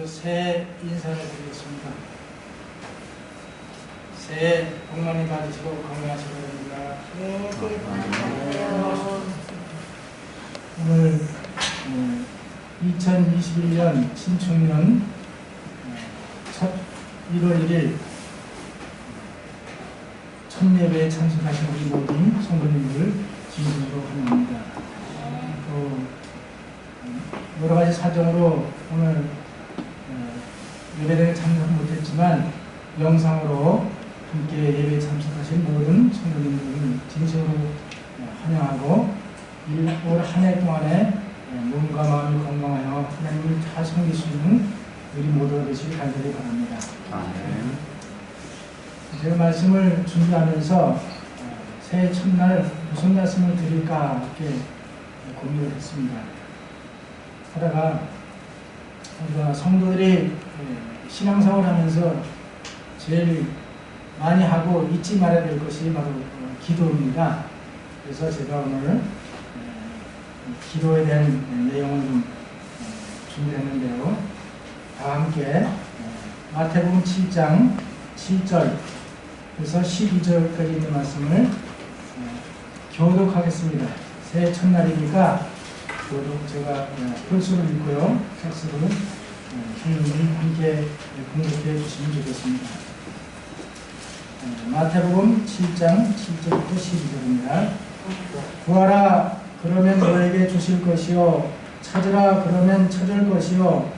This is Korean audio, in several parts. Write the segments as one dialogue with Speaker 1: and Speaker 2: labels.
Speaker 1: 먼저 새해 인사를 드리겠습니다. 새해 복 많이 받으시고 건강하시기 바랍니다. 오늘 2021년 신축년 첫 1월 1일 첫 예배에 참석하신 우리 모든 성도님들 진심으로 환영합니다. 여러 가지 사정으로 오늘 예배에 참석 못했지만 영상으로 함께 예배에 참석하신 모든 성도님들을 진심으로 환영하고 올 한 해 동안에 몸과 마음이 건강하여 하나님을 잘 섬길 수 있는 우리 모두가 되시길 간절히 바랍니다. 아멘. 제가 말씀을 준비하면서 새해 첫날 무슨 말씀을 드릴까 이렇게 고민을 했습니다. 하다가 우리가 성도들이 신앙생활을 하면서 제일 많이 하고 잊지 말아야 될 것이 바로 기도입니다. 그래서 제가 오늘 기도에 대한 내용을 좀 준비했는데요. 다 함께 마태복음 7장 7절에서 12절까지 있는 말씀을 교독하겠습니다. 새해 첫날이니까 교독 제가 표수를 읽고요. 텍스트를 형님이 함께 공독해 주시면 좋겠습니다. 마태복음 7장 7절부터 12절입니다. 구하라 그러면 너에게 주실 것이요 찾으라 그러면 찾을 것이요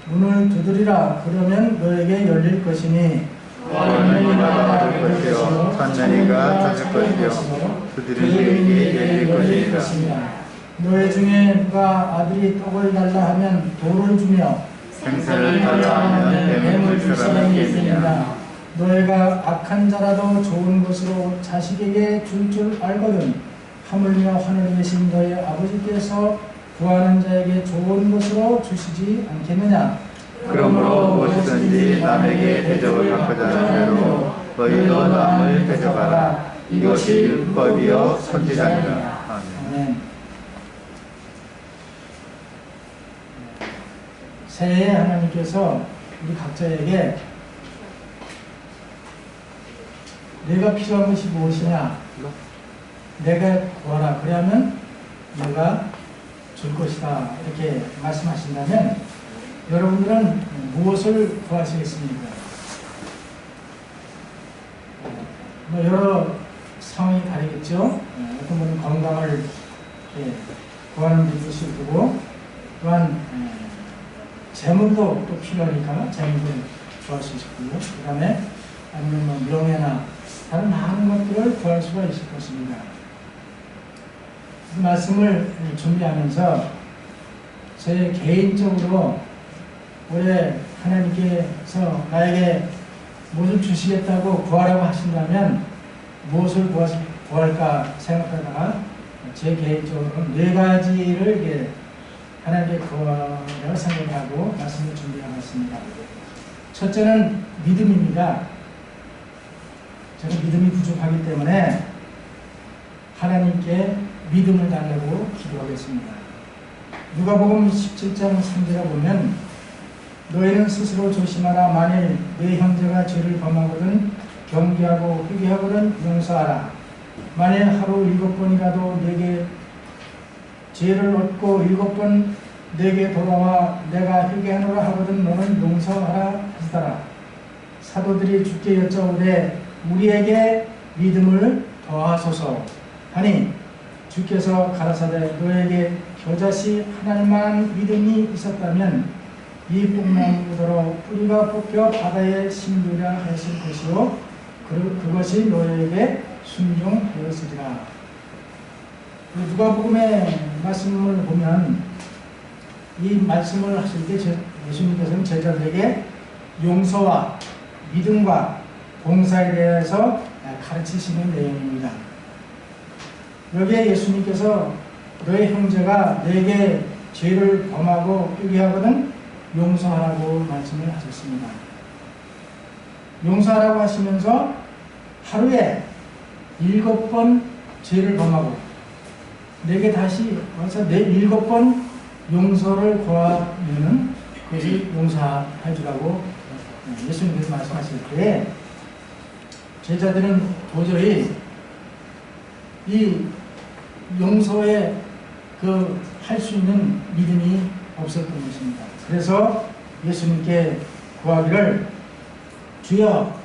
Speaker 1: 문을 두드리라 그러면 너에게 열릴 것이니
Speaker 2: 구하는 이가 받을 것이요 찾는 이가 찾을 것이요 두드리는 이에게 열릴 것이니라.
Speaker 1: 너희 중에 누가 아들이 떡을 달라 하면 돌을 주며
Speaker 2: 생선을 달라 하면 뱀을 줄 사람이 있느냐.
Speaker 1: 너희가 악한 자라도 좋은 것으로 자식에게 줄 알거든 하물며 하늘에 계신 너희 아버지께서 구하는 자에게 좋은 것으로 주시지 않겠느냐.
Speaker 2: 그러므로 무엇이든지 남에게 대접을 받고자 하는 대로 너희도 남을 대접하라. 이것이 율법이요 선지자니라. 아멘.
Speaker 1: 새해에 하나님께서 우리 각자에게 내가 필요한 것이 무엇이냐, 내가 구하라 그러면 내가 줄 것이다 이렇게 말씀하신다면 여러분들은 무엇을 구하시겠습니까? 여러 상황이 다르겠죠. 어떤 분은 건강을 구하는 분도 있을 거고, 또한 재물도 또 필요하니까 재물도 구할 수 있을 거고, 그 다음에 아니면 명예나 다른 많은 것들을 구할 수가 있을 것입니다. 그 말씀을 준비하면서 제 개인적으로 올해 하나님께서 나에게 무엇을 주시겠다고 구하라고 하신다면 무엇을 구할까 생각하다가 제 개인적으로 4가지를 하나님께 구하라고 생각하고 말씀을 준비해봤습니다. 첫째는 믿음입니다. 저는 믿음이 부족하기 때문에 하나님께 믿음을 달라고 기도하겠습니다. 누가복음 17장 3절에 보면 너희는 스스로 조심하라. 만일 내 형제가 죄를 범하거든 경계하고 회개하거든 용서하라. 만일 하루 7번이라도 내게 죄를 얻고 7번 내게 돌아와 내가 회개하노라 하거든 너는 용서하라 하시더라. 사도들이 주께 여짜오되 우리에게 믿음을 더하소서 하니 주께서 가라사대 너에게 겨자씨 하나님만 믿음이 있었다면 이 뽕나무더러 뿌리가 뽑혀 바다에 심으려 하였을 것이요 그것이 너에게 순종하였으리라. 누가복음의 말씀을 보면 이 말씀을 하실 때 예수님께서는 제자들에게 용서와 믿음과 봉사에 대해서 가르치시는 내용입니다. 여기에 예수님께서 너의 형제가 내게 죄를 범하고 회개하거든 용서하라고 말씀을 하셨습니다. 용서하라고 하시면서 하루에 7번 죄를 범하고 내게 다시 와서 7번 용서를 구하면은 그것이 용서해 주라고 예수님께서 말씀하실 때 제자들은 도저히 이 용서에 할 수 있는 믿음이 없었던 것입니다. 그래서 예수님께 구하기를 주여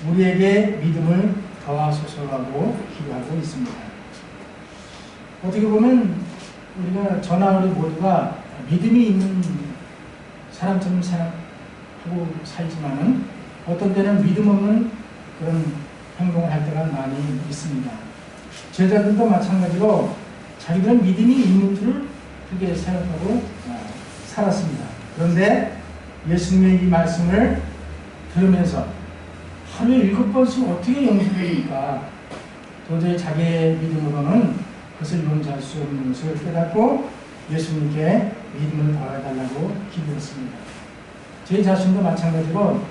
Speaker 1: 우리에게 믿음을 더하소서라고 기도하고 있습니다. 어떻게 보면 우리가 저나 우리 모두가 믿음이 있는 사람처럼 생각하고 살지만은 어떤 때는 믿음 없는 그런 행동을 할 때가 많이 있습니다. 제자들도 마찬가지로 자기들은 믿음이 있는 줄 그렇게 생각하고 살았습니다. 그런데 예수님의 이 말씀을 들으면서 하루에 7번씩 어떻게 용서합니까? 도저히 자기의 믿음으로는 그것을 용서할 수 없는 것을 깨닫고 예수님께 믿음을 더해달라고 기도했습니다. 제 자신도 마찬가지로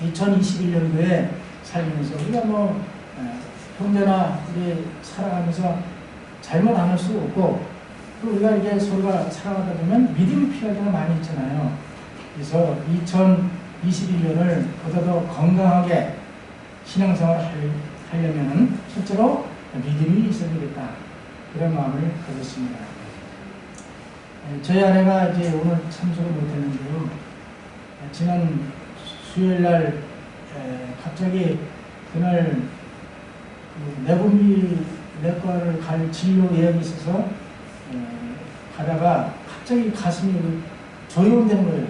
Speaker 1: 2021년도에 살면서 우리가 형제나 우리 살아가면서 잘못 안 할 수 없고 또 우리가 이게 서로가 살아가다 보면 믿음이 필요할 때가 많이 있잖아요. 그래서 2021년을 보다 더 건강하게 신앙생활을 하려면 실제로 믿음이 있어야 되겠다. 그런 마음을 가졌습니다. 저희 아내가 이제 오늘 참석을 못했는데요. 지난 수요일날 갑자기 그날 내분비 내과를 갈 진료 예약이 있어서 가다가 갑자기 가슴이 조용되는 거예요.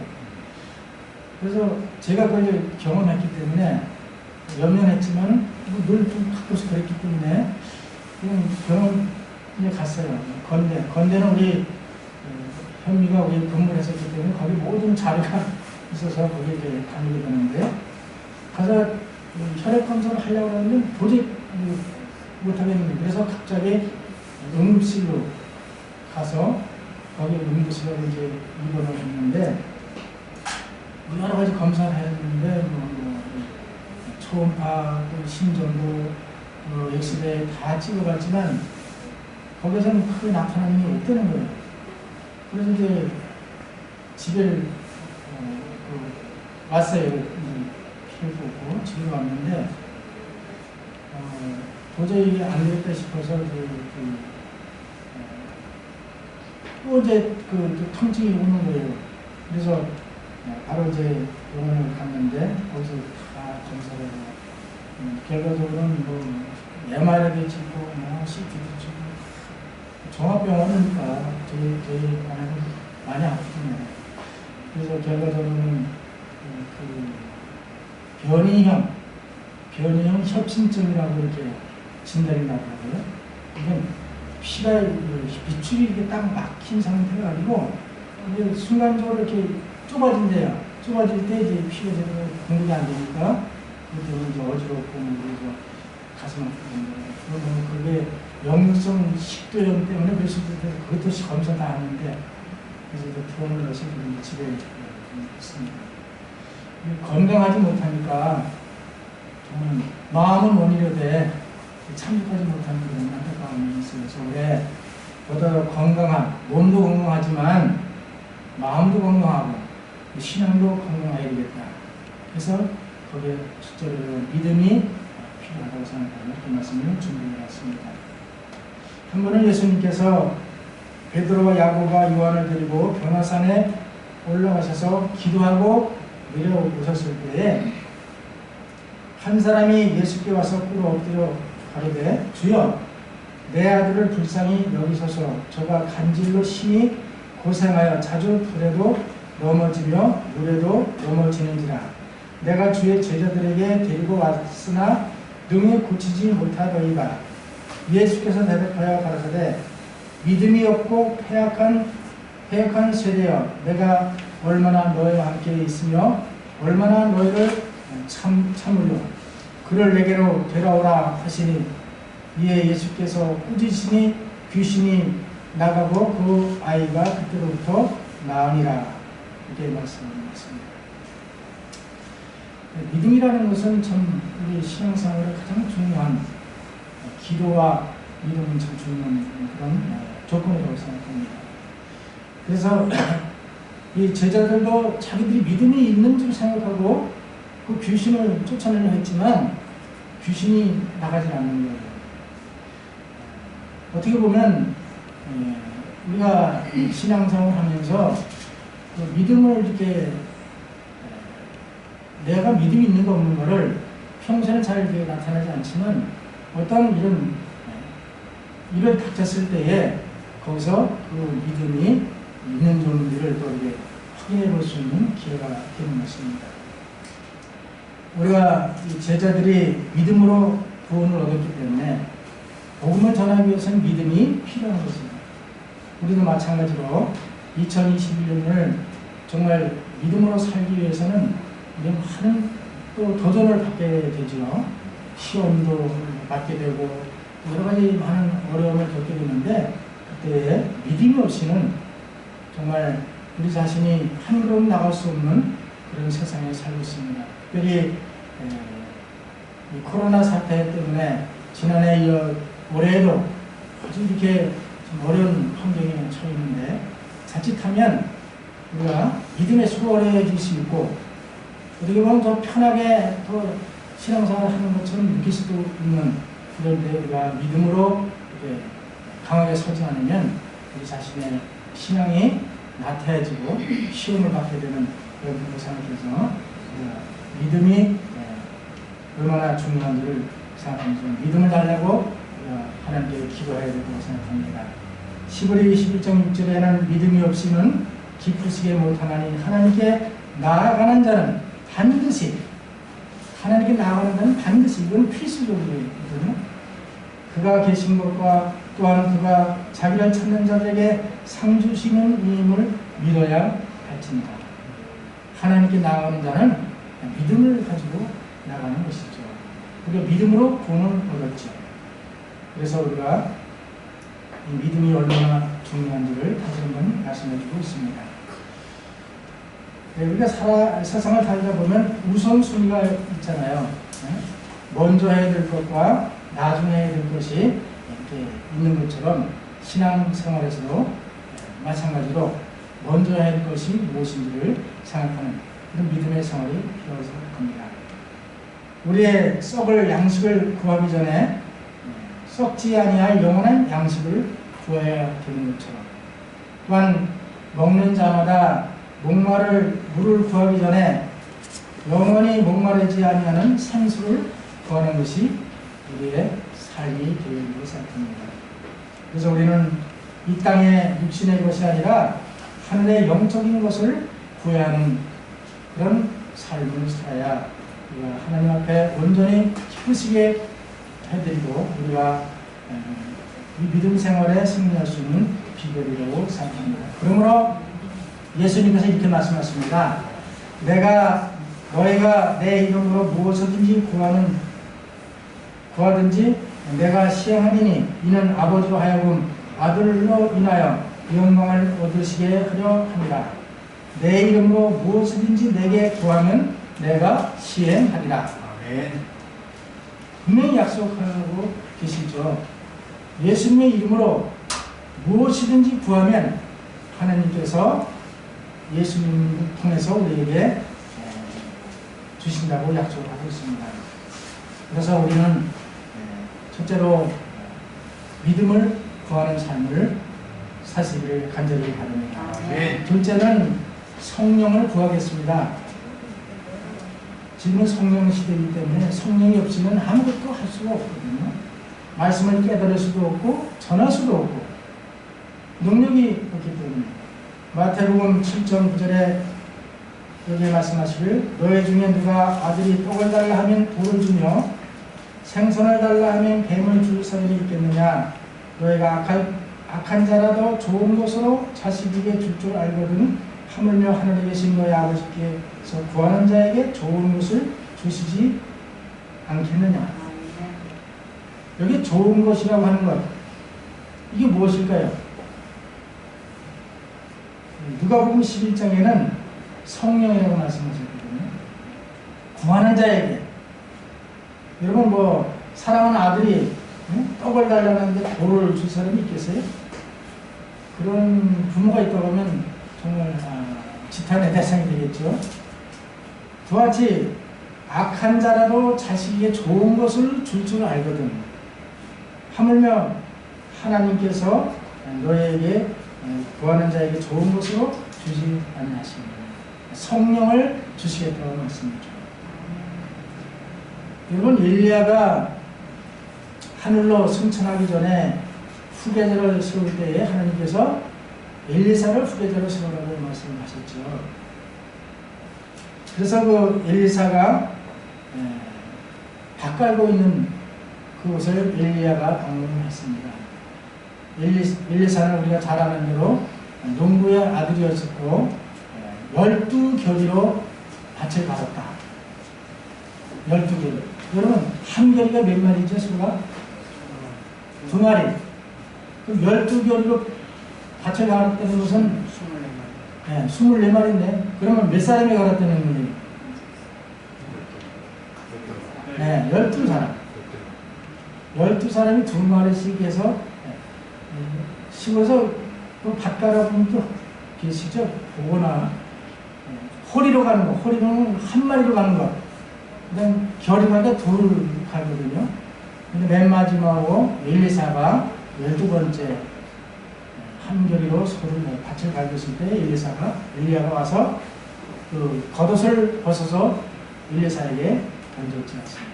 Speaker 1: 그래서 제가 그걸 경험했기 때문에 연명했지만 늘 좀 가끔씩 그랬기 때문에 그냥 병원에 갔어요. 건대는 우리 현미가 우리 근무를 했었기 때문에 거기 모든 자료가 있어서 거기에 이제 다니게 되는데 가서 혈액 검사를 하려고 하는데 도저히 못하겠는데 그래서 갑자기 응급실로 가서 거기 응급실로 이제 입원을 했는데 여러 가지 검사를 했는데 초음파, 심전도, 엑스레이 다 찍어봤지만 거기서는 크게 나타나는 게 없다는 거예요. 그래서 이제 집에 왔어요. 피를 뽑고 집에 왔는데 도저히 안 되겠다 싶어서 또 이제 통증이 오는 거예요. 그래서 바로 이제 병원을 갔는데 거기서 다 검사를 하고 결과적으로는 MRI도 찍고 CT도 찍고 종합병원이니까 저희 아내는 많이 아프거든요. 그래서 결과적으로는 변이형 협심증이라고 이렇게 진단이 나더라고요. 이건 피가 비출이 이렇게 딱 막힌 상태가 아니고 순간적으로 이렇게 좁아진대요. 좁아질 때 이제 피가 제대로 공급이 안 되니까 그때 이제 어지럽고 그래서 가슴 아프고 그러면 그게 역류성 식도염 때문에 그럴 수도 있는데 그것도 검사 다 하는데 그래서 이제 병원을 가서 집에 있습니다. 건강하지 못하니까 정말 마음은 원이려되 참석하지 못하는 그런 안타까움이 있어요. 그래서 올해 보다 건강한 몸도 건강하지만 마음도 건강하고 신앙도 건강해야 되겠다. 그래서 거기에 첫째로 믿음이 필요하다고 생각하며 그 말씀을 준비해왔습니다. 한 번은 예수님께서 베드로와 야고보와 요한을 데리고 변화산에 올라가셔서 기도하고 내려오셨을 때에 한 사람이 예수께 와서 꿇어 엎드려 가로되 주여 내 아들을 불쌍히 여기소서 저가 간질로 심히 고생하여 자주 불에도 넘어지며 물에도 넘어지는지라 내가 주의 제자들에게 데리고 왔으나 능히 고치지 못하더이다. 예수께서 대답하여 가라사대 믿음이 없고 패역한 세대여 내가 얼마나 너희와 함께 있으며 얼마나 너희를 참으려 그를 내게로 데려오라 하시니 이에 예수께서 꾸짖으시니 귀신이 나가고 그 아이가 그때로부터 나으니라 이렇게 말씀하셨습니다. 믿음이라는 것은 참 우리 신앙생활의 가장 중요한 기도와 믿음은 참 중요한 그런 조건이라고 생각합니다. 그래서 이 제자들도 자기들이 믿음이 있는 줄 생각하고 그 귀신을 쫓아내려 했지만 귀신이 나가지 않는 거예요. 어떻게 보면 우리가 신앙생활을 하면서 그 믿음을 이렇게 내가 믿음이 있는 거 없는 거를 평소에는 잘 이렇게 나타나지 않지만 어떤 이런 닥쳤을 때에 거기서 그 믿음이 있는 존재를 또 이렇게 확인해 볼 수 있는 기회가 되는 것입니다. 우리가 이 제자들이 믿음으로 구원을 얻었기 때문에 복음을 전하기 위해서는 믿음이 필요한 것입니다. 우리도 마찬가지로 2021년을 정말 믿음으로 살기 위해서는 많은 또 도전을 받게 되죠. 시험도 받게 되고 여러 가지 많은 어려움을 겪게 되는데 그때 믿음이 없이는 정말 우리 자신이 한 걸음 나갈 수 없는 그런 세상에 살고 있습니다. 특별히 이 코로나 사태 때문에 지난해 이어 올해에도 아주 이렇게 좀 어려운 환경에 처해 있는데 자칫하면 우리가 믿음에 수월해질 수 있고 어떻게 보면 더 편하게 더 신앙생활을 하는 것처럼 느낄 수도 있는 그런데 우리가 믿음으로 이렇게 강하게 서지 않으면 우리 자신의 신앙이 나태해지고 시험을 받게 되는 그런 걸 생각해서 믿음이 얼마나 중요한지를 생각합니다. 믿음을 달라고 하나님께 기도해야 된다고 생각합니다. 시브리 21.6절에는 믿음이 없이는 기쁘시게 못하나니 하나님께 나아가는 자는 반드시 하나님께 나아가는 자는 반드시 이건 필수적으로 있거든요. 그가 계신 것과 또한 그가 자기를 찾는 자들에게 상 주시는 이임을 믿어야 할지니라. 하나님께 나아가는 자는 믿음을 가지고 나가는 것이죠. 우리가 믿음으로 구원을 얻었죠. 그래서 우리가 이 믿음이 얼마나 중요한지를 다시 한번 말씀해주고 있습니다. 우리가 세상을 살다 보면 우선순위가 있잖아요. 먼저 해야 될 것과 나중에 해야 될 것이 이렇게 있는 것처럼 신앙생활에서도 마찬가지로 먼저 해야 할 것이 무엇인지를 생각하는 그런 믿음의 생활이 필요하다고 생각합니다. 우리의 썩을 양식을 구하기 전에 썩지 아니할 영원한 양식을 구해야 되는 것처럼 또한 먹는 자마다 목마를 물을 구하기 전에 영원히 목마르지 아니하는 생수를 구하는 것이 우리의 삶이 되리라고 생각합니다. 그래서 우리는 이 땅의 육신의 것이 아니라 하늘의 영적인 것을 구해야 하는 그런 삶을 살아야 우리가 하나님 앞에 온전히 기쁘시게 해드리고 우리가 이 믿음 생활에 승리할 수 있는 비결이라고 생각합니다. 그러므로 예수님께서 이렇게 말씀하십니다. 너희가 내 이름으로 무엇이든지 구하든지 내가 시행하리니 이는 아버지로 하여금 아들로 인하여 영광을 얻으시게 하려 합니다. 내 이름으로 무엇이든지 내게 구하면 내가 시행하리라. 아멘. 분명히 약속하고 계시죠. 예수님의 이름으로 무엇이든지 구하면 하나님께서 예수님을 통해서 우리에게 주신다고 약속을 하고 있습니다. 그래서 우리는 첫째로 믿음을 구하는 삶을 사시기를 간절히 바랍니다. 둘째는 성령을 구하겠습니다. 지금은 성령 시대이기 때문에 성령이 없이는 아무것도 할 수가 없거든요. 말씀을 깨달을 수도 없고 전할 수도 없고 능력이 없기 때문에 마태복음 7.9절에 여기에 말씀하시길 너희 중에 누가 아들이 떡을 달라 하면 돌을 주며 생선을 달라 하면 뱀을 줄 사람이 있겠느냐. 너희가 악한 자라도 좋은 것으로 자식에게 줄 줄 알거든 하물며 하늘에 계신 너희 아버지께서 구하는 자에게 좋은 것을 주시지 않겠느냐. 여기 좋은 것이라고 하는 것 이게 무엇일까요? 누가복음 11장에는 성령이라고 말씀하셨거든요. 구하는 자에게. 여러분 사랑하는 아들이 떡을 달라는데 돌을 줄 사람이 있겠어요? 그런 부모가 있다고 하면 정말 지탄의 대상이 되겠죠. 그와 같이 악한 자라도 자식에게 좋은 것을 줄 줄 알거든. 하물며 하나님께서 너에게 구하는 자에게 좋은 것으로 주지 아니하십니다. 성령을 주시겠다고 말씀이죠. 여러분, 엘리야가 하늘로 승천하기 전에 후계자를 세울 때에 하나님께서 엘리사를 후계자로 세우라고 말씀하셨죠. 그래서 그 엘리사가 밭 깔고 있는 그곳을 엘리야가 방문했습니다. 엘리사는 우리가 잘 아는 대로 농부의 아들이었었고 12겨리로 밭을 갈았다. 12겨리. 여러분, 한 겨리가 몇 마리죠, 수가? 2마리. 그 12겨리로 밭을 갈았다는 것은 24마리. 24마리인데, 그러면 몇 사람이 갈았다는 거예요? 12사람. 12사람이 2마리씩 해서 시골에서 밭 갈아보면 또 계시죠? 보거나 허리로 가는 거, 허리로는 한 마리로 가는 거, 그 다음 겨리마다 둘 가거든요. 근데 맨 마지막으로 엘리사가 12번째 한 겨리로 소를 밭을 갈겼을 때 엘리야가 와서 그 겉옷을 벗어서 엘리사에게 던졌지 않습니다.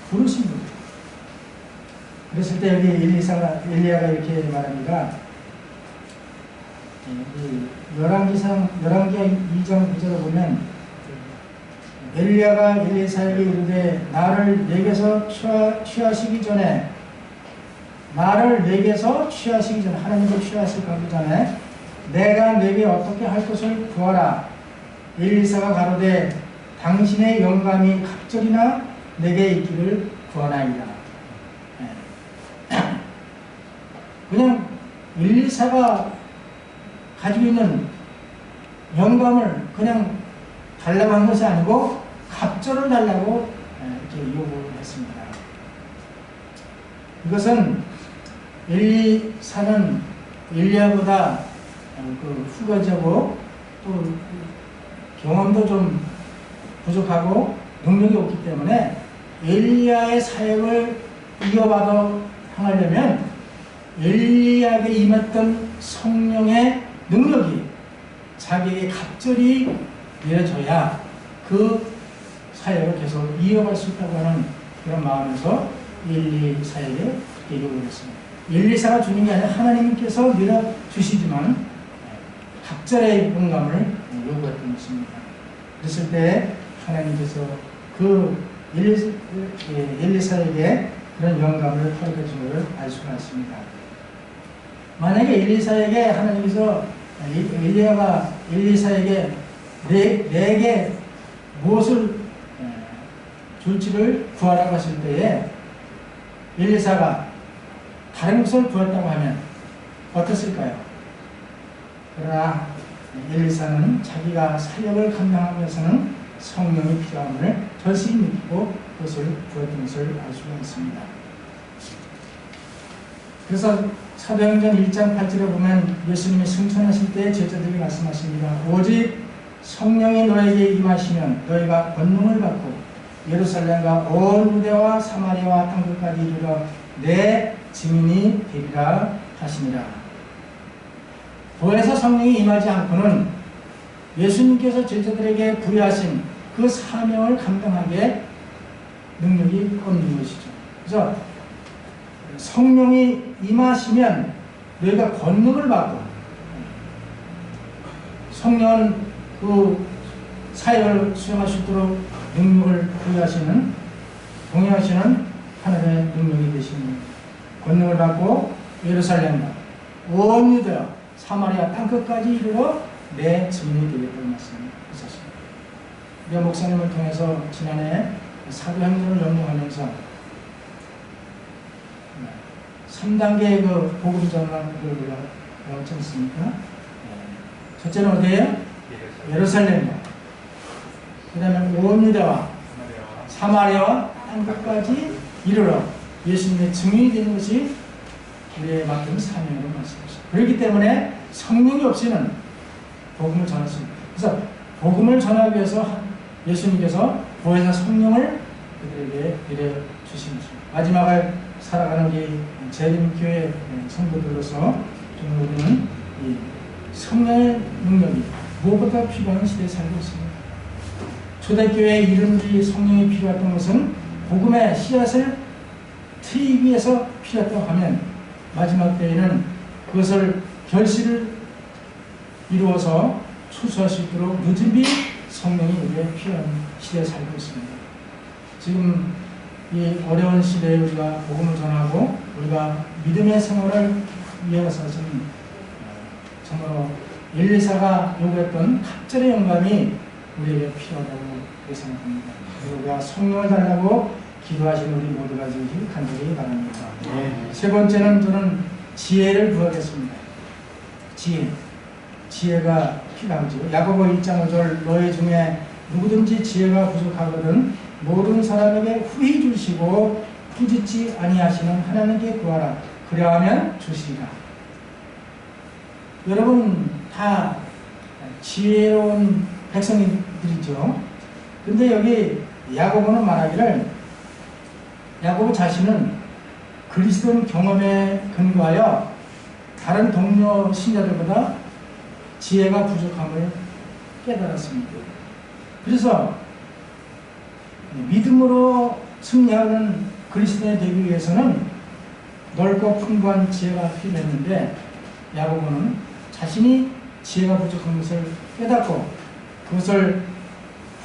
Speaker 1: 부르신 거예요. 그랬을 때 여기 엘리야가 이렇게 말합니다. 열왕기 2장 9절을 보면 엘리야가 엘리사에게 이르되 나를 내게서 취하시기 전에 하나님을 취하시기 전에 내가 내게 어떻게 할 것을 구하라. 엘리사가 가로되 당신의 영감이 갑절이나 내게 있기를 구하나이다. 그냥 엘리사가 가지고 있는 영감을 그냥 달라고 한 것이 아니고 갑절을 달라고 이렇게 요구를 했습니다. 이것은 엘리사는 엘리야보다 그 후가자고 또 경험도 좀 부족하고 능력이 없기 때문에 엘리야의 사역을 이어받아 향하려면 엘리야에게 임했던 성령의 능력이 자기에게 갑절이 내려져야 그 사역을 계속 이어갈 수 있다고 하는 그런 마음에서 엘리사에게 요구를 했습니다. 엘리사가 주는 게 아니라 하나님께서 내려주시지만 갑절의 영감을 요구했던 것입니다. 그랬을 때 하나님께서 그 엘리사에게 그런 영감을 허락해준 것을 알 수가 있습니다. 만약에 엘리사에게 하나님께서 엘리야가 엘리사에게 내게 무엇을 줄지를 구하라고 하실 때에 엘리사가 다른 것을 구했다고 하면 어땠을까요? 그러나 엘리사는 자기가 사역을 감당하면서는 성령이 필요함을 절실히 느끼고 그것을 구했던 것을 알 수가 있습니다. 그래서 사도행전 1장 8절에 보면 예수님이 승천하실 때 제자들이 말씀하십니다. 오직 성령이 너에게 임하시면 너희가 권능을 받고 예루살렘과 온 유대와 사마리아와 땅끝까지 이르러 내 증인이 되리라 하시니라. 도에서 성령이 임하지 않고는 예수님께서 제자들에게 부여하신 그 사명을 감당하기에 능력이 없는 것이죠. 그래서 성령이 임하시면 너희가 권능을 받고 성령은 그 사역을 수행할 수 있도록 능력을 부여하시는 동의하시는 하나님의 능력이 되시는 권능을 받고 예루살렘과 온 유대와 사마리아 땅끝까지 이르러 내 증인이 되겠다는 말씀을 하셨습니다. 우리가 목사님을 통해서 지난해 사도행전을 연구하면서 3단계의 그 복음 전환을 우리가 배웠지 않습니까? 첫째는 어디예요? 예루살렘과 그 다음에 온 유대와 사마리아와 땅끝까지 이르러 예수님의 증인이 되는 것이 우리의 맡은 사명으로 말씀하십니다. 그렇기 때문에 성령이 없이는 복음을 전했습니다. 그래서 복음을 전하기 위해서 예수님께서 보혜사 성령을 그들에게 내려주신 것입니다. 마지막을 살아가는 우리 재림교회 성도들로서 우리는 이 성령의 능력이 무엇보다 필요한 시대에 살고 있습니다. 초대교회의 이름들이 성령이 필요했던 것은 복음의 씨앗을 트이기 위해서 필요했다고 하면 마지막 때에는 그것을 결실을 이루어서 추수할 수 있도록 늦은비 성령이 우리에게 필요한 시대에 살고 있습니다. 지금 이 어려운 시대에 우리가 복음을 전하고 우리가 믿음의 생활을 위해서는 정말 엘리사가 요구했던 갑절의 영감이 우리에게 필요하다고 생각합니다. 그리고 우리가 성령을 달라고 기도하시는 우리 모두가 되길 간절히 바랍니다. 세 번째는 저는 지혜를 구하겠습니다. 지혜가 필요하죠. 야고보 1장 5절 너희 중에 누구든지 지혜가 부족하거든 모든 사람에게 후히 주시고 꾸짖지 아니하시는 하나님께 구하라. 그리하면 주시리라. 여러분 다 지혜로운 백성들이죠. 근데 여기 야고보는 말하기를 야고보 자신은 그리스도 경험에 근거하여 다른 동료 신자들보다 지혜가 부족함을 깨달았습니다. 그래서 믿음으로 승리하는 그리스도인이 되기 위해서는 넓고 풍부한 지혜가 필요했는데 야고보는 자신이 지혜가 부족한 것을 깨닫고 그것을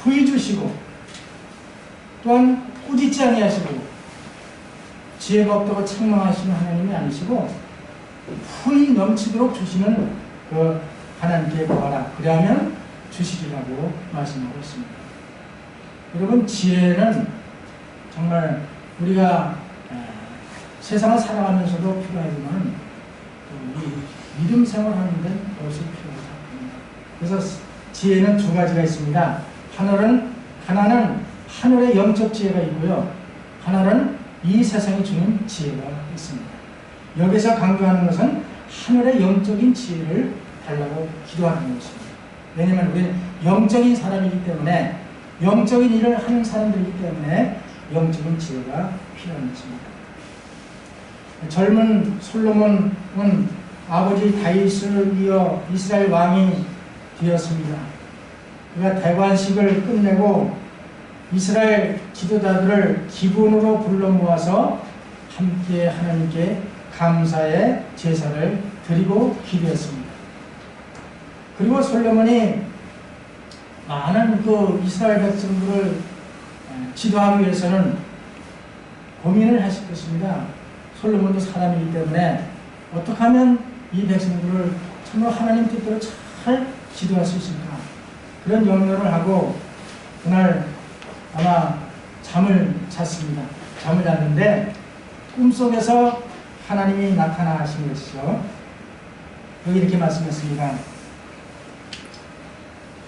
Speaker 1: 후히 주시고 또한 꾸짖지 아니하시고 지혜가 없다고 책망하시는 하나님이 아니시고 후히 넘치도록 주시는 그 하나님께 구하라. 그리하면 주시리라고 말씀하고 있습니다. 여러분 지혜는 정말 우리가 세상을 살아가면서도 필요하지만 이 믿음 생활하는 데는 더욱 필요합니다. 그래서 지혜는 두 가지가 있습니다. 하나는 하늘의 영적 지혜가 있고요. 하나는 이 세상이 주는 지혜가 있습니다. 여기서 강조하는 것은 하늘의 영적인 지혜를 달라고 기도하는 것입니다. 왜냐하면 우리는 영적인 사람이기 때문에 영적인 일을 하는 사람들이기 때문에 영적인 지혜가 필요한 것입니다. 젊은 솔로몬은 아버지 다윗을 이어 이스라엘 왕이 되었습니다. 그가 대관식을 끝내고 이스라엘 지도자들을 기본으로 불러 모아서 함께 하나님께 감사의 제사를 드리고 기도했습니다. 그리고 솔로몬이 많은 그 이스라엘 백성들을 지도하기 위해서는 고민을 하실 것입니다. 솔로몬도 사람이기 때문에 어떻게 하면 이 백성들을 정말 하나님 뜻대로 잘 지도할 수 있을까? 그런 염려를 하고 그날 아마 잠을 잤습니다. 잠을 잤는데 꿈속에서 하나님이 나타나신 것이죠. 여기 이렇게 말씀했습니다.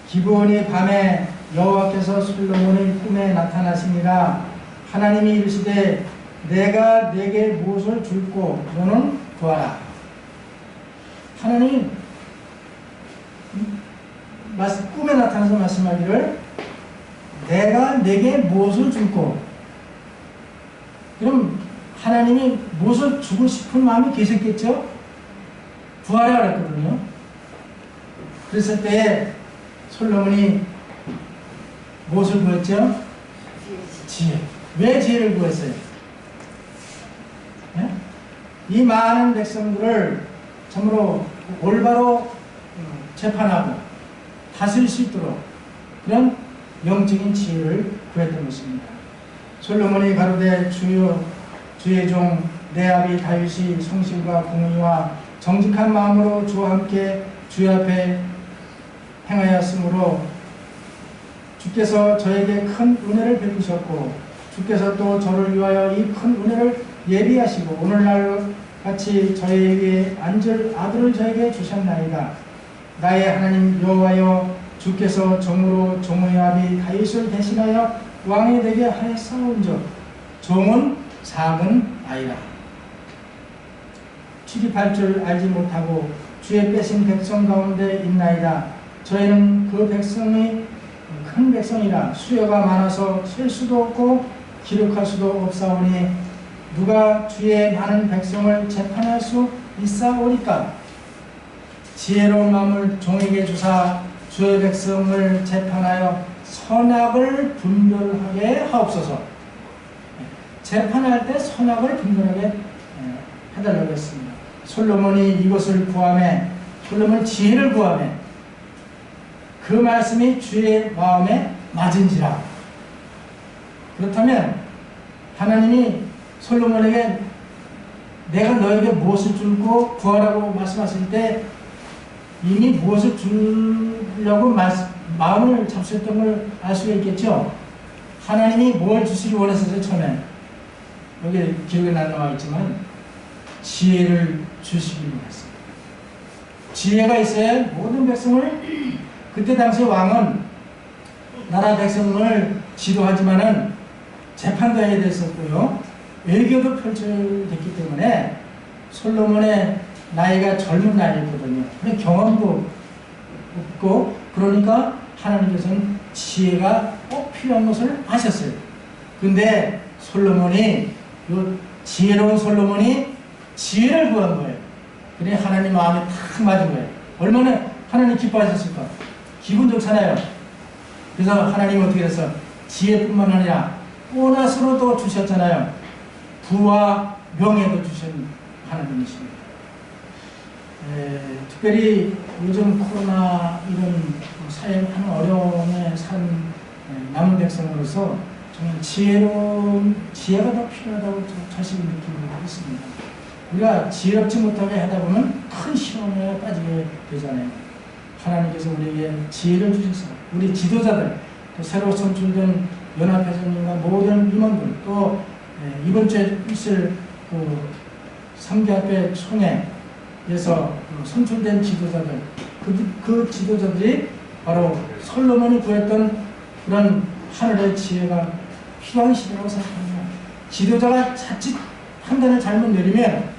Speaker 1: 기브온이 밤에 여호와께서 솔로몬의 꿈에 나타나시니라. 하나님이 이르시되 내가 네게 무엇을 줄고 너는 구하라. 하나님 꿈에 나타나서 말씀하기를 내가 네게 무엇을 줄고, 그럼 하나님이 무엇을 주고 싶은 마음이 계셨겠죠? 구하라 그랬거든요. 그랬을 때에 솔로몬이 무엇을 구했죠? 지혜. 왜 지혜를 구했어요? 네? 이 많은 백성들을 참으로 올바로 재판하고 다스릴 수 있도록 그런 영적인 지혜를 구했던 것입니다. 솔로몬이 가로되 주의 종 내 아비 다윗이 성실과 공의와 정직한 마음으로 주와 함께 주의 앞에 행하였으므로 주께서 저에게 큰 은혜를 베푸셨고 주께서 또 저를 위하여 이 큰 은혜를 예비하시고 오늘날 같이 저에게 앉을 아들을 저에게 주셨나이다. 나의 하나님 여호와여 주께서 종으로 종의 아비 다윗을 대신하여 왕이 되게 하였사온즉 종은 작은 아이라. 출입할 줄 알지 못하고 주의 빼신 백성 가운데 있나이다. 저희는 그 백성이 큰 백성이라 수요가 많아서 셀 수도 없고 기록할 수도 없사오니 누가 주의 많은 백성을 재판할 수 있사오리까? 지혜로운 마음을 종에게 주사 주의 백성을 재판하여 선악을 분별하게 하옵소서. 재판할 때 선악을 분별하게 해달라고 했습니다. 솔로몬이 이것을 구하매, 솔로몬 지혜를 구하매 그 말씀이 주의 마음에 맞은지라. 그렇다면 하나님이 솔로몬에게 내가 너에게 무엇을 줄고 구하라고 말씀하실 때 이미 무엇을 주려고 마음을 잡수셨던 걸 알 수가 있겠죠. 하나님이 뭘 주시기 원했었어요. 처음에 여기 기록에 나와 있지만 지혜를 주시기 원했어요. 지혜가 있어야 모든 백성을, 그때 당시 왕은 나라 백성을 지도하지만은 재판도 해야 됐었고요. 외교도 펼쳐졌기 때문에 솔로몬의 나이가 젊은 나이였거든요. 그런 경험도 없고, 그러니까 하나님께서는 지혜가 꼭 필요한 것을 아셨어요. 근데 솔로몬이, 요 지혜로운 솔로몬이 지혜를 구한 거예요. 그래 하나님 마음에 탁 맞은 거예요. 얼마나 하나님 기뻐하셨을까? 기분 좋잖아요. 그래서 하나님 어떻게 했어? 지혜뿐만 아니라 보너스로도 주셨잖아요. 부와 명예도 주신 하나님이십니다. 특별히 요즘 코로나 이런 사회하는 어려움에 산 남은 백성으로서 정말 지혜가 더 필요하다고 자신이 느끼고 있습니다. 우리가 지혜롭지 못하게 하다 보면 큰 시험에 빠지게 되잖아요. 하나님께서 우리에게 지혜를 주셔서 우리 지도자들, 또 새로 선출된 연합회장님과 모든 임원들, 또 이번 주에 있을 그 3개학회 총회에서 선출된 지도자들, 그 지도자들이 바로 솔로몬이 구했던 그런 하늘의 지혜가 필요한 시대라고 생각합니다. 지도자가 자칫 판단을 잘못 내리면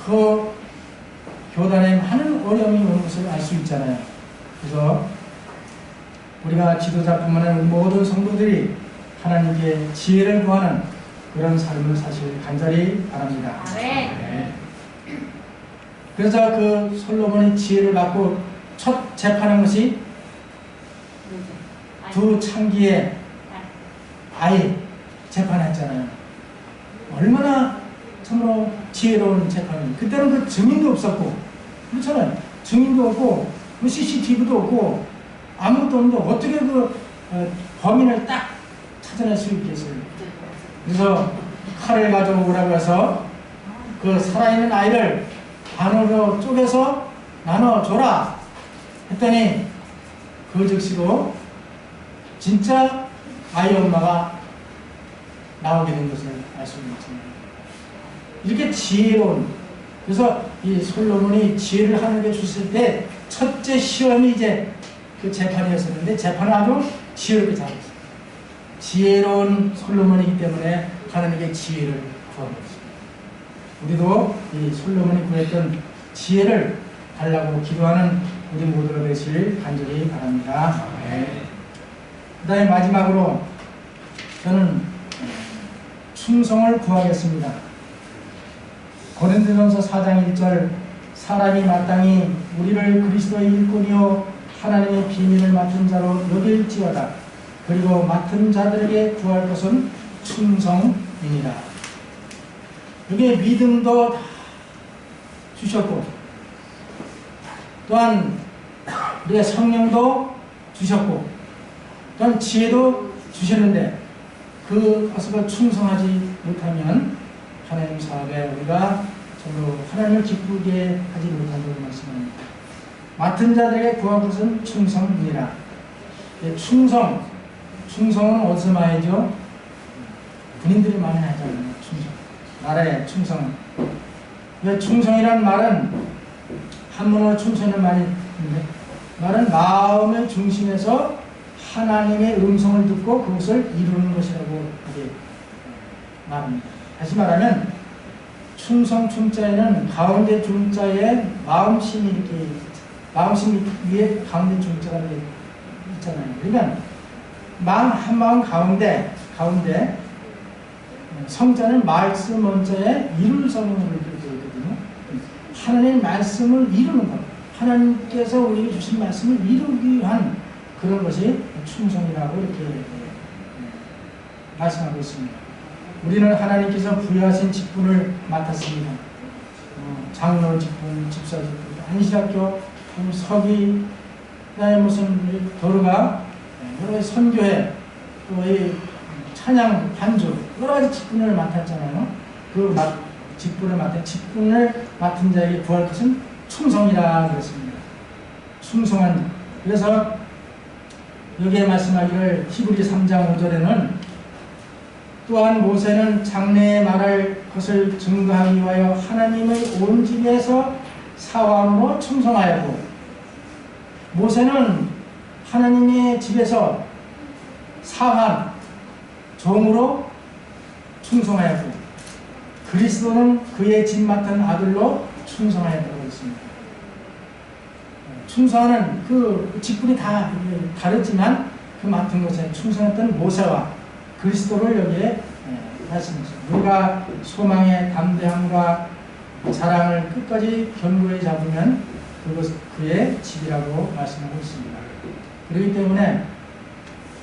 Speaker 1: 그 교단에 많은 어려움이 오는 것을 알 수 있잖아요. 그래서 우리가 지도자뿐만 아니라 모든 성도들이 하나님께 지혜를 구하는 그런 삶을 사실 간절히 바랍니다. 네. 그래서 그 솔로몬이 지혜를 갖고 첫 재판한 것이 두 창기의 아이 재판했잖아요. 얼마나 참으로 지혜로운 재판입니다. 그때는 그 증인도 없었고, 그렇잖아요. 증인도 없고, 그 CCTV도 없고, 아무것도 없는데 어떻게 그 범인을 딱 찾아낼 수 있겠어요. 그래서 칼을 가져오라고 해서 그 살아있는 아이를 반으로 쪼개서 나눠줘라 했더니 그 즉시로 진짜 아이 엄마가 나오게 된 것을 알 수 있습니다. 이렇게 지혜로운, 그래서 이 솔로몬이 지혜를 하나님께 주실 때 첫째 시험이 이제 그 재판이었었는데 재판을 아주 지혜롭게 잘했어요. 지혜로운 솔로몬이기 때문에 하나님께 지혜를 구한 것입니다. 우리도 이 솔로몬이 구했던 지혜를 달라고 기도하는 우리 모두가 되시길 간절히 바랍니다. 그 다음에 마지막으로 저는 충성을 구하겠습니다. 고린도전서 4장 1절 사람이 마땅히 우리를 그리스도의 일꾼이요 하나님의 비밀을 맡은 자로 여길지어다. 그리고 맡은 자들에게 구할 것은 충성이니라. 여기에 믿음도 다 주셨고 또한 우리의 성령도 주셨고 또한 지혜도 주셨는데 그것을 충성하지 못하면 하나님 사업에 우리가 전부 하나님을 기쁘게 하지 못한다고 말씀합니다. 맡은 자들에게 구할 것은 충성이니라. 충성은 어디서 많이 하죠? 군인들이 많이 하잖아요. 충성. 나라의 충성. 충성이란 말은 한문으로 충성을 많이 했는데 말은 마음의 중심에서 하나님의 음성을 듣고 그것을 이루는 것이라고 하게 말합니다. 다시 말하면 충성 중자에는 가운데 중자에 마음심이 이렇게 마음심 위에 가운데 중자가 있잖아요. 그러면 마음 한 마음 가운데 성자는 말씀 원자에 이룰 성령으로 이렇게 되어 있거든요. 하나님의 말씀을 이루는 것, 하나님께서 우리에게 주신 말씀을 이루기 위한 그런 것이 충성이라고 이렇게 말씀하고 있습니다. 우리는 하나님께서 부여하신 직분을 맡았습니다. 장로 직분, 집사 직분, 안시학교, 서기, 그다음에 무슨 도르가, 여러 가지 선교회, 또 이 찬양, 반주, 여러 가지 직분을 맡았잖아요. 그 직분을 맡은 자에게 구할 것은 충성이라 그랬습니다. 충성한 자. 그래서 여기에 말씀하기를 히브리 3장 5절에는 또한 모세는 장래에 말할 것을 증거하기 위하여 하나님의 온 집에서 사왕으로 충성하였고, 모세는 하나님의 집에서 사환, 종으로 충성하였고, 그리스도는 그의 집 맡은 아들로 충성하였다고 했습니다. 충성하는 그 직분이 다 다르지만 그 맡은 것에 충성했던 모세와 그리스도를 여기에 말씀하셨습니다. 우리가 소망의 담대함과 자랑을 끝까지 견고히 잡으면 그것 그의 집이라고 말씀하고 있습니다. 그렇기 때문에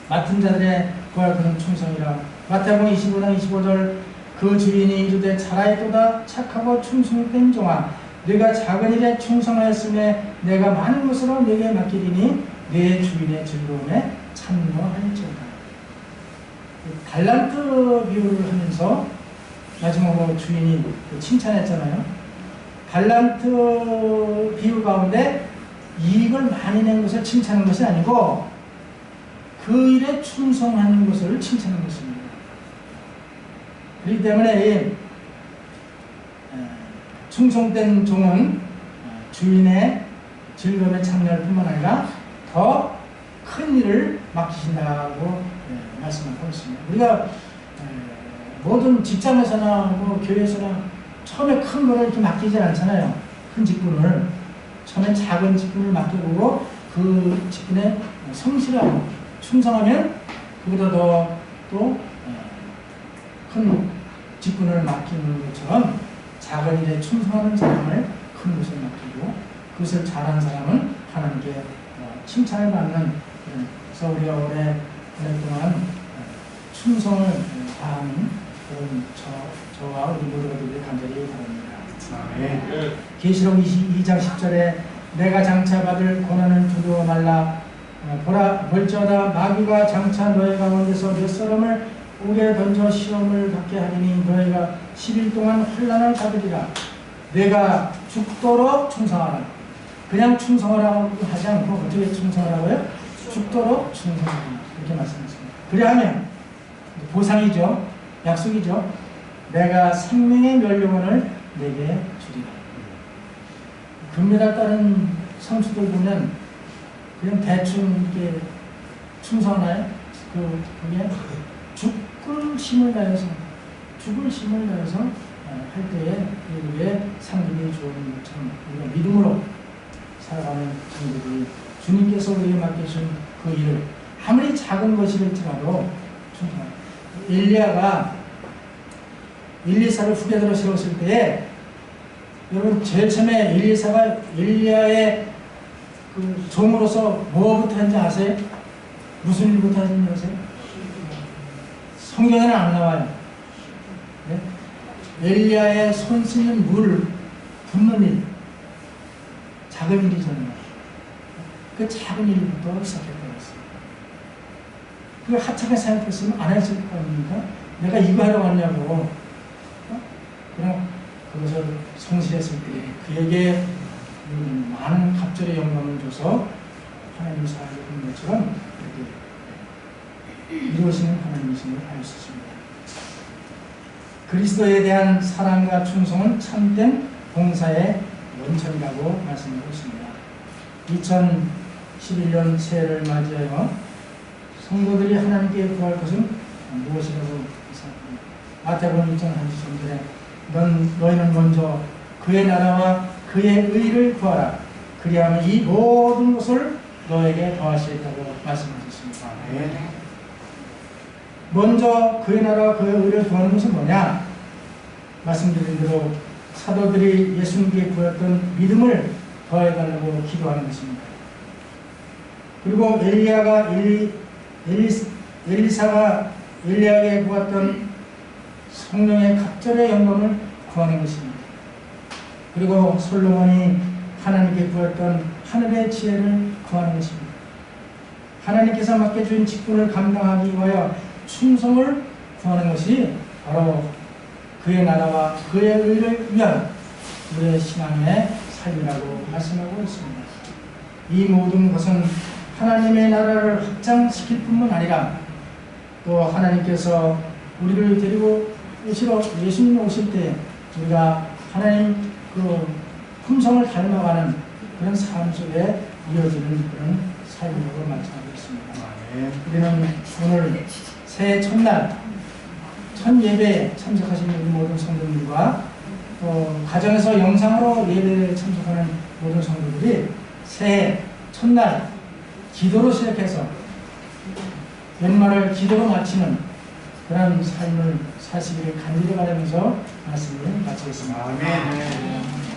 Speaker 1: 맡은 자들의 구할 그는 충성이라. 마태복음 25장 25절 그 주인이 이르되 잘하였도다 착하고 충성된 종아 네가 작은 일에 충성하였음에 내가 많은 것으로 네게 맡기리니 네 주인의 즐거움에 참여할지어다. 달란트 비유를 하면서 마지막으로 주인이 칭찬했잖아요. 달란트 비유 가운데 이익을 많이 낸 것을 칭찬하는 것이 아니고 그 일에 충성하는 것을 칭찬하는 것입니다. 그렇기 때문에 충성된 종은 주인의 즐거움에 참여할 뿐만 아니라 더 큰 일을 맡기신다고 말씀하고 있습니다. 우리가 모든 직장에서나 뭐 교회에서나 처음에 큰 거를 이렇게 맡기지 않잖아요. 큰 직분을. 처음에 작은 직분을 맡겨보고 그 직분에 성실하고 충성하면 그보다 더 또 큰 직분을 맡기는 것처럼 작은 일에 충성하는 사람을 큰 것을 맡기고 그것을 잘한 사람은 하나님께 칭찬을 받는, 그래서 우리가 오래 동안 충성을 다하는 그런 저와 우리 모두가 되길 간절히 바랍니다. 계시록 22장 10절에 내가 장차 받을 고난을 두려워 말라. 보라 볼지어다 마귀가 장차 너희 가운데서 몇 사람을 옥에 던져 시험을 받게 하리니 너희가 10일 동안 혼란을 받으리라. 내가 죽도록 충성하라. 그냥 충성하라고 하지 않고 어떻게 충성하라고요? 죽도록 충성하라. 이렇게 말씀하셨습니다. 그래야하면 보상이죠. 약속이죠. 내가 생명의 멸류관을 내게 주리라. 금메달 따는 선수들 보면 그냥 대충 이렇게 충성하나요? 그게 죽을 힘을 다해서 할 때에 우리의 상급이 좋은 것처럼 우리가 믿음으로 살아가는 성도들이 주님께서 우리에게 맡기신 그 일을 아무리 작은 것이랄지라도 충성합니다. 엘리야가 엘리사를 후계자로 세웠을 때에 여러분 제일 처음에 엘리야의 그 종으로서 뭐부터 했는지 아세요? 무슨 일부터 했는지 아세요? 성경에는 안 나와요. 네? 엘리야의 손 씻는 물 붓는 일, 작은 일이잖아요. 그 작은 일부터 시작했다고 했어요. 그 하찮게 생각했으면 안 했을 거 아닙니까? 내가 이거 하러 왔냐고. 그럼 그것을 성실했을 때 그에게 많은 갑절의 영광을 줘서 하나님 사랑을 본 것처럼 이렇게 이루어지는 하나님이심을 알 수 있습니다. 그리스도에 대한 사랑과 충성은 참된 봉사의 원천이라고 말씀하고 있습니다. 2011년 새해를 맞이하여 성도들이 하나님께 구할 것은 무엇이라고 생각합니다. 마태복음 1장 33절에 너희는 먼저 그의 나라와 그의 의를 구하라. 그리하면 이 모든 것을 너에게 더하시겠다고 말씀하셨습니다. 먼저 그의 나라와 그의 의를 구하는 것은 뭐냐? 말씀드린 대로 사도들이 예수님께 구했던 믿음을 더해달라고 기도하는 것입니다. 그리고 엘리사가 엘리야에게 구했던 성령의 각절의 영광을 구하는 것입니다. 그리고 솔로몬이 하나님께 구했던 하늘의 지혜를 구하는 것입니다. 하나님께서 맡겨준 직분을 감당하기 위하여 충성을 구하는 것이 바로 그의 나라와 그의 의를 위한 우리의 신앙의 삶이라고 말씀하고 있습니다. 이 모든 것은 하나님의 나라를 확장시킬 뿐만 아니라 또 하나님께서 우리를 데리고 오시러 예수님 오실 때 우리가 하나님 그 품성을 닮아가는 그런 삶 속에 이어지는 그런 삶이라고 말씀하고 있습니다. 우리는 오늘 새해 첫날 첫 예배에 참석하신 우리 모든 성도들과 또 가정에서 영상으로 예배에 참석하는 모든 성도들이 새해 첫날 기도로 시작해서 연말을 기도로 마치는 그런 삶을 사시기를 간절히 바라면서 말씀을 마치겠습니다.
Speaker 2: 아멘.